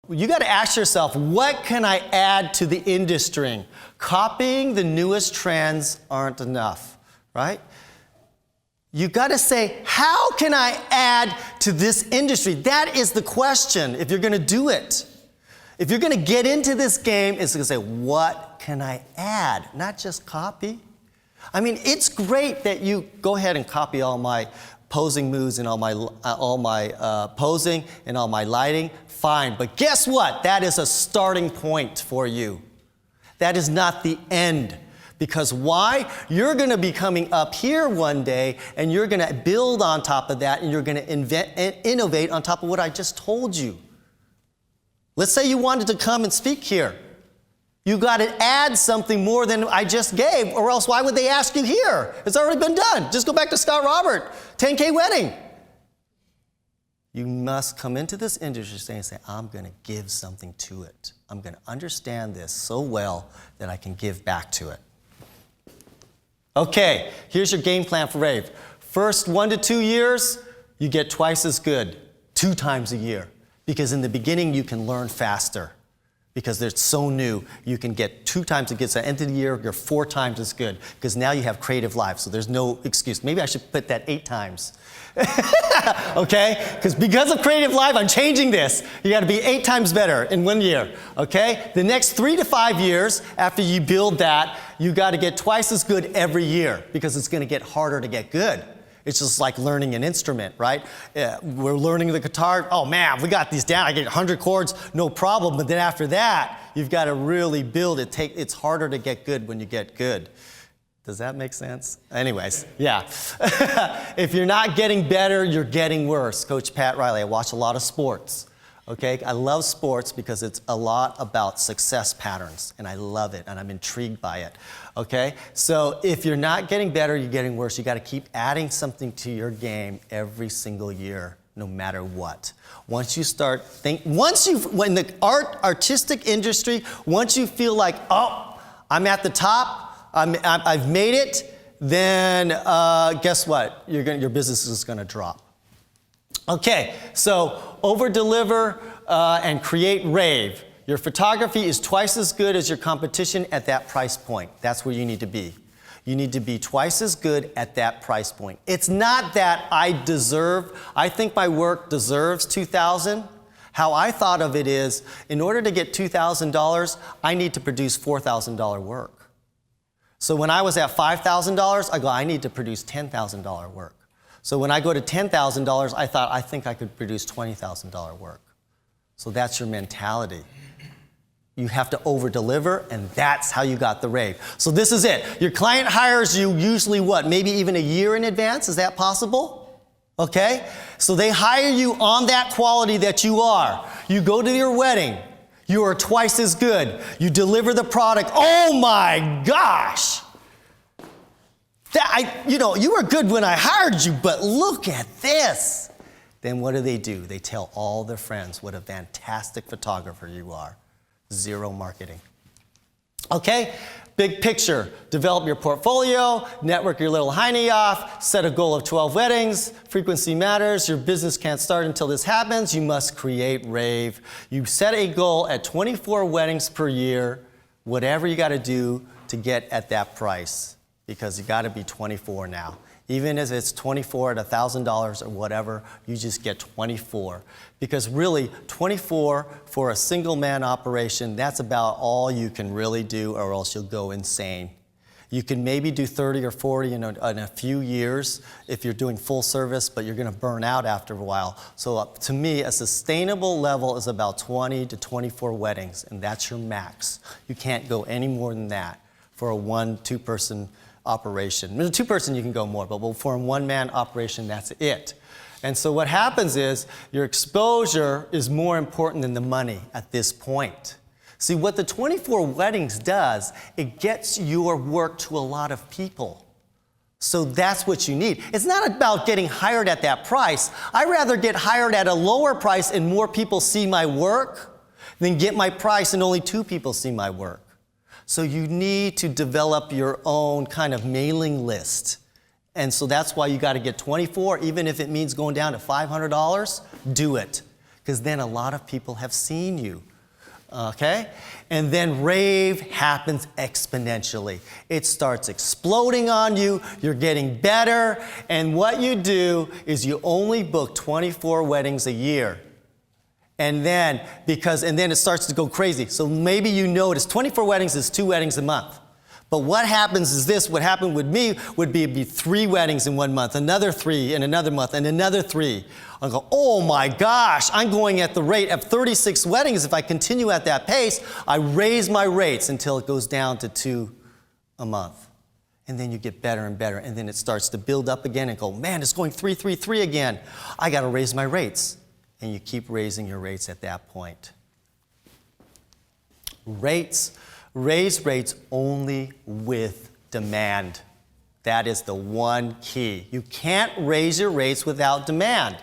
You got to ask yourself, what can I add to the industry? Copying the newest trends aren't enough, right? You got to say, how can I add to this industry? That is the question if you're going to do it. If you're going to get into this game, it's going to say, what can I add? Not just copy. I mean, it's great that you go ahead and copy all my posing moves and all my posing and all my lighting. Fine, but guess what? That is a starting point for you. That is not the end. Because why? You're going to be coming up here one day and you're going to build on top of that and you're going to invent and innovate on top of what I just told you. Let's say you wanted to come and speak here. You got to add something more than I just gave, or else why would they ask you here? It's already been done. Just go back to Scott Robert, 10K wedding. You must come into this industry and say, I'm going to give something to it. I'm going to understand this so well that I can give back to it. Okay, here's your game plan for Rave. First 1 to 2 years, you get twice as good, 2 times a year. Because in the beginning, you can learn faster. Because they're so new, you can get 2 times as good. So at the end of the year, you're 4 times as good. Because now you have creativeLIVE, so there's no excuse. Maybe I should put that 8 times. Okay? Because of creativeLIVE, I'm changing this. You got to be 8 times better in 1 year. Okay? The next 3 to 5 years after you build that, you got to get twice as good every year because it's going to get harder to get good. It's just like learning an instrument, right? We're learning the guitar. Oh man, we got these down. I get 100 chords, no problem. But then after that, you've got to really build it. It's harder to get good when you get good. Does that make sense? Anyways, yeah. If you're not getting better, you're getting worse. Coach Pat Riley, I watch a lot of sports. Okay, I love sports because it's a lot about success patterns, and I love it, and I'm intrigued by it. Okay, so if you're not getting better, you're getting worse. You got to keep adding something to your game every single year, no matter what. Once you start when the artistic industry, once you feel like, oh, I'm at the top, I've made it, then guess what? Your business is going to drop. Okay, so over-deliver and create rave. Your photography is twice as good as your competition at that price point. That's where you need to be. You need to be twice as good at that price point. It's not that I think my work deserves $2,000. How I thought of it is, in order to get $2,000, I need to produce $4,000 work. So when I was at $5,000, I go, I need to produce $10,000 work. So when I go to $10,000, I think I could produce $20,000 work. So that's your mentality. You have to over-deliver, and that's how you got the rave. So this is it. Your client hires you usually what? Maybe even a year in advance? Is that possible? Okay? So they hire you on that quality that you are. You go to your wedding. You are twice as good. You deliver the product. Oh my gosh! You were good when I hired you, but look at this. Then what do? They tell all their friends what a fantastic photographer you are. Zero marketing. Okay, big picture. Develop your portfolio, network your little hiney off, set a goal of 12 weddings. Frequency matters. Your business can't start until this happens. You must create rave. You set a goal at 24 weddings per year, whatever you got to do to get at that price. Because you got to be 24 now. Even if it's 24 at $1,000 or whatever, you just get 24. Because really, 24 for a single man operation, that's about all you can really do, or else you'll go insane. You can maybe do 30 or 40 in a few years if you're doing full service, but you're going to burn out after a while. So to me, a sustainable level is about 20 to 24 weddings, and that's your max. You can't go any more than that for a 1-2 person operation. With a 2-person you can go more, but for a 1-man operation, that's it. And so what happens is your exposure is more important than the money at this point. See, what the 24 weddings does, it gets your work to a lot of people. So that's what you need. It's not about getting hired at that price. I'd rather get hired at a lower price and more people see my work than get my price and only 2 people see my work. So you need to develop your own kind of mailing list. And so that's why you got to get 24, even if it means going down to $500, do it. because then a lot of people have seen you. Okay? And then rave happens exponentially. It starts exploding on you, you're getting better, and what you do is you only book 24 weddings a year. And then it starts to go crazy. So maybe you notice 24 weddings is 2 weddings a month. But what happens is this, what happened with me would be 3 weddings in 1 month, another 3 in another month, and another 3. I go, oh my gosh, I'm going at the rate of 36 weddings. If I continue at that pace, I raise my rates until it goes down to 2 a month. And then you get better and better, and then it starts to build up again and go, man, it's going 3, 3, 3 again. I gotta raise my rates. And you keep raising your rates at that point. Raise rates only with demand. That is the one key. You can't raise your rates without demand.